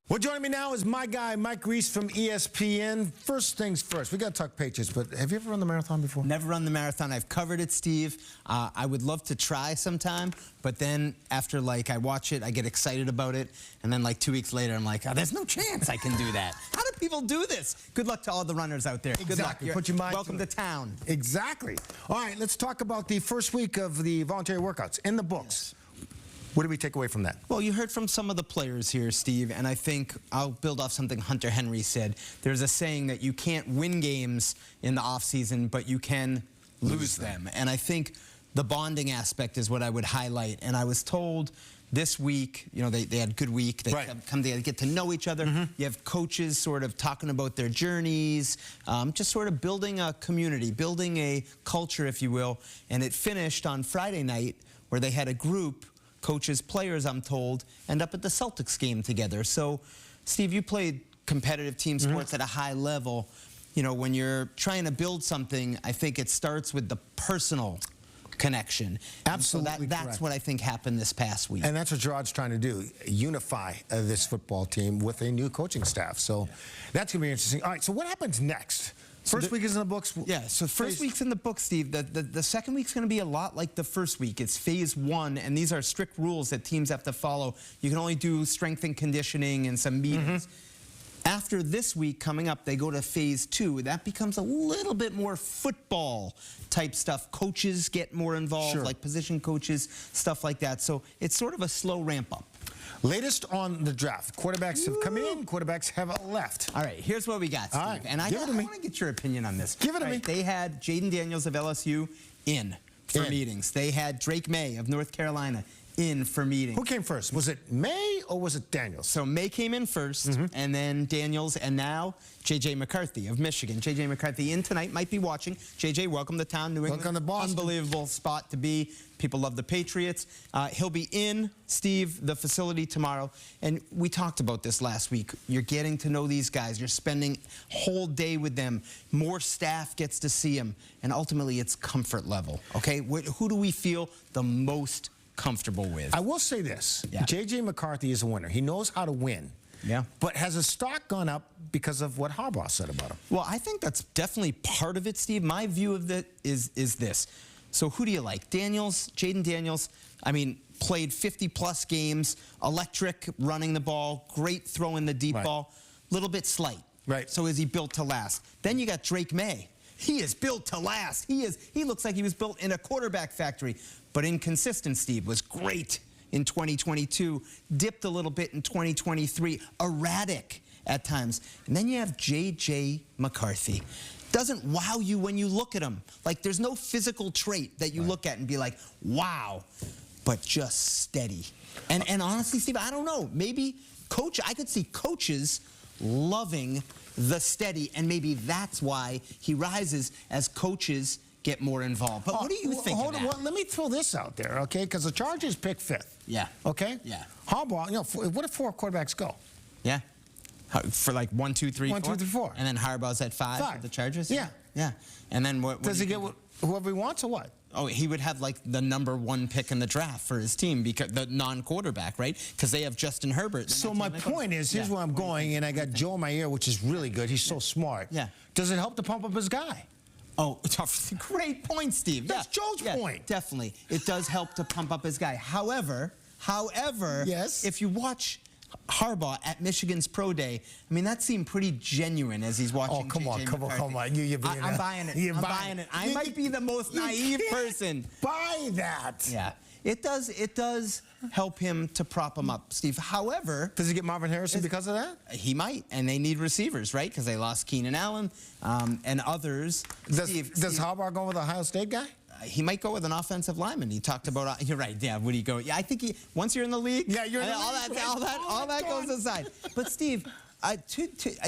Well, joining me now is my guy, Mike Reiss from ESPN. First things first, we got to talk Patriots, but have you ever run the marathon before? Never run the marathon. I've covered it, Steve. I would love to try sometime, but then after, I watch it, I get excited about it, and then, 2 weeks later, I'm like, oh, there's no chance I can do that. How do people do this? Good luck to all the runners out there. Exactly. Good luck. Put your mind Welcome to town. Exactly. All right, let's talk about the first week of the voluntary workouts in the books. Yes. What do we take away from that? Well, you heard from some of the players here, Steve, and I think I'll build off something Hunter Henry said. There's a saying that you can't win games in the offseason, but you can lose them. And I think the bonding aspect is what I would highlight. And I was told this week, they had a good week. They come together, get to know each other. You have coaches sort of talking about their journeys, just sort of building a community, building a culture, if you will. And it finished on Friday night where they had a group, coaches, players, I'm told, end up at the Celtics game together. So, Steve, you played competitive team sports at a high level. When you're trying to build something, I think it starts with the personal connection. Absolutely. So that's what I think happened this past week. And that's what Gerard's trying to do, unify this football team with a new coaching staff. So that's going to be interesting. All right, so what happens next? First week is in the books. Yeah, so first week's in the books, Steve. The second week's going to be a lot like the first week. It's phase 1, and these are strict rules that teams have to follow. You can only do strength and conditioning and some meetings. After this week coming up, they go to phase 2. That becomes a little bit more football type stuff. Coaches get more involved, like position coaches, stuff like that. So it's sort of a slow ramp up. Latest on the draft. Quarterbacks have come in, quarterbacks have left. All right, here's what we got, Steve. All right, and I want to get your opinion on this. Give it to me. They had Jayden Daniels of LSU in for meetings. They had Drake Maye of North Carolina in for meetings. Who came first? Was it Maye or was it Daniels? So Maye came in first, and then Daniels, and now J.J. McCarthy of Michigan. J.J. McCarthy in tonight, might be watching. J.J., welcome to town, New England. Welcome to Boston. Unbelievable spot to be. People love the Patriots. He'll be in, Steve, the facility tomorrow. And we talked about this last week. You're getting to know these guys. You're spending a whole day with them. More staff gets to see them. And ultimately, it's comfort level, okay? Who do we feel the most comfortable with? I will say this. J.J. McCarthy is a winner. He knows how to win. Yeah. But has his stock gone up because of what Harbaugh said about him? Well, I think that's definitely part of it, Steve. My view of it is this. So who do you like? Daniels, Jayden Daniels, played 50-plus games, electric running the ball, great throwing the deep ball, little bit slight. Right. So is he built to last? Then you got Drake Maye. He is built to last. He looks like he was built in a quarterback factory. But inconsistent, Steve, was great in 2022, dipped a little bit in 2023, erratic at times. And then you have J.J. McCarthy. Doesn't wow you when you look at him. There's no physical trait that you look at and be like, wow, but just steady. And honestly, Steve, I don't know. Maybe I could see coaches loving the steady, and maybe that's why he rises as coaches get more involved. But what do you think of that? Well, let me throw this out there, okay? Because the Chargers pick 5th. Yeah. Okay? Yeah. Harbaugh, what if 4 quarterbacks go? Yeah. For 1, 2, 3, 4? 1, 2, 3, 4. And then Harbaugh's at 5 for the Chargers? Yeah. Yeah. And then what does he get whoever he wants or what? Oh, he would have the #1 pick in the draft for his team, because the non-quarterback, right? Because they have Justin Herbert. So my point is, here's where I'm going, and I got Joe in my ear, which is really good. He's so smart. Yeah. Does it help to pump up his guy? Oh, great point, Steve. That's Joe's point. Definitely. It does help to pump up his guy. However, yes, if you watch Harbaugh at Michigan's Pro Day, that seemed pretty genuine as he's watching. Oh, come on. You're being I'm buying it. I'm buying it. I might be the most naive person. Buy that. Yeah. It does help him to prop him up, Steve. However, does he get Marvin Harrison because of that? He might, and they need receivers, right? Because they lost Keenan Allen and others. Does Harbaugh go with an Ohio State guy? He might go with an offensive lineman. He talked about. You're right. Yeah. Would he go? Yeah. I think once you're in the league. Yeah. You're in the league. All that goes aside. But Steve,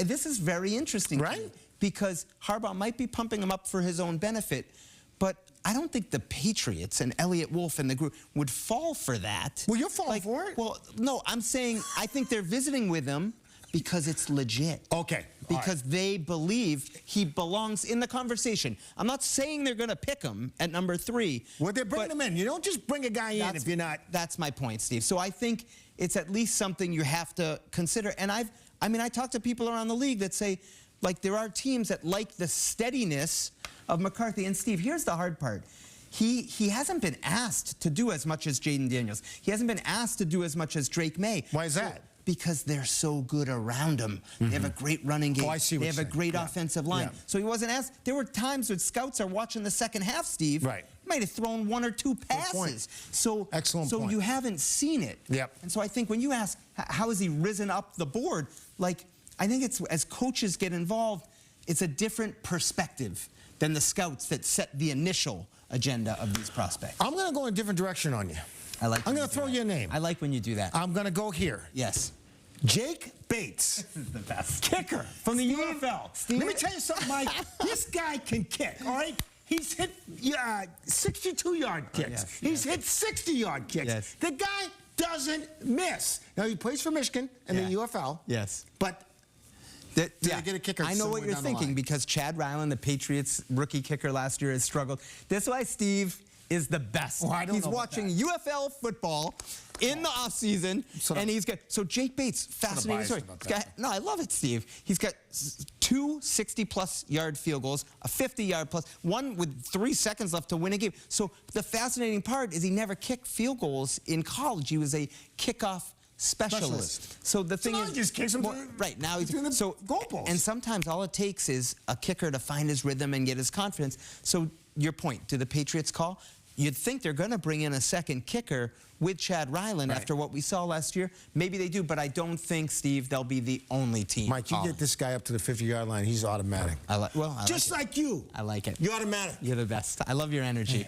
this is very interesting, right? Because Harbaugh might be pumping him up for his own benefit, but I don't think the Patriots and Elliott Wolf and the group would fall for that. Well, you're falling for it. Well, no, I'm saying I think they're visiting with him Because it's legit. Okay. Because they believe he belongs in the conversation. I'm not saying they're going to pick him at number 3. Well, they're bringing him in. You don't just bring a guy in if you're not. That's my point, Steve. So I think it's at least something you have to consider. And I talk to people around the league that say, like, there are teams that like the steadiness of McCarthy. And Steve, here's the hard part. He hasn't been asked to do as much as Jayden Daniels. He hasn't been asked to do as much as Drake Maye. Why is that? Because they're so good around him. They have a great running game. Oh, I see what they have a great offensive line. Yeah. So he wasn't asked. There were times when scouts are watching the second half, Steve. Right. He might have thrown 1 or 2 passes. So, Excellent point. you haven't seen it. Yep. And so I think when you ask, how has he risen up the board? Like, I think it's as coaches get involved, it's a different perspective than the scouts that set the initial agenda of these prospects. I'm going to go in a different direction on you. I'm going to throw you a name. I like when you do that. I'm going to go here. Yes. Jake Bates. This is the best. Kicker from the UFL. Let me tell you something, Mike. This guy can kick, all right? He's hit 62-yard kicks. Yes, He's hit 60-yard kicks. Yes. The guy doesn't miss. Now, he plays for Michigan in the UFL. Yes. But did they get a kicker? I know what you're thinking because Chad Ryland, the Patriots rookie kicker last year, has struggled. That's why Steve is the best. Well, I don't he's know watching UFL football in the offseason, and he's got. So Jake Bates, fascinating story. No, I love it, Steve. He's got 2 60-plus yard field goals, a 50-yard plus, one with 3 seconds left to win a game. So the fascinating part is he never kicked field goals in college. He was a kickoff specialist. So the thing now is, he just kicks him right now he's doing the goalpost. And sometimes all it takes is a kicker to find his rhythm and get his confidence. So your point, do the Patriots call? You'd think they're going to bring in a second kicker with Chad Ryland after what we saw last year. Maybe they do, but I don't think, Steve, they'll be the only team. Mike, you get this guy up to the 50-yard line, he's automatic. I like you. I like it. You're automatic. You're the best. I love your energy.